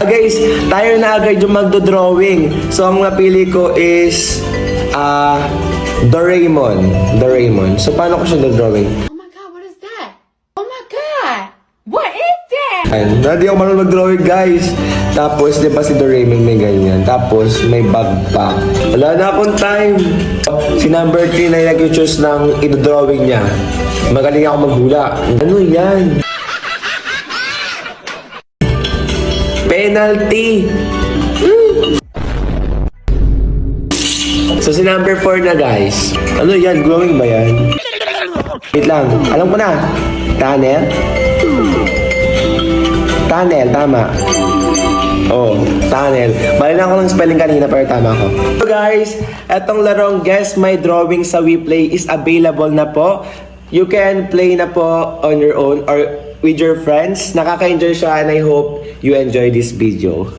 Guys, tayo na agad yung magdo-drawing. So, ang napili ko is Doraemon. Doraemon. So, paano ko siya do-drawing? Oh my God, what is that? Oh my God, what is that? Hindi ako marunong mag-drawing, guys. Tapos, di ba si Doraemon may ganyan. Tapos, may bag pa. Wala na akong time. Si number 3 na nag-choose ng i-drawing niya. Magaling ako maghula. Ano yan? Penalty! So, si number 4 na, guys. Ano yan? Glowing ba yan? Wait lang. Alam ko na. Tunnel? Tunnel, tama. Oh, tunnel. Mali na ako ng spelling kanina pero tama ako. So guys, etong larong Guess My Drawing sa WePlay is available na po. You can play na po on your own or with your friends. Nakaka-enjoy siya and I hope you enjoy this video.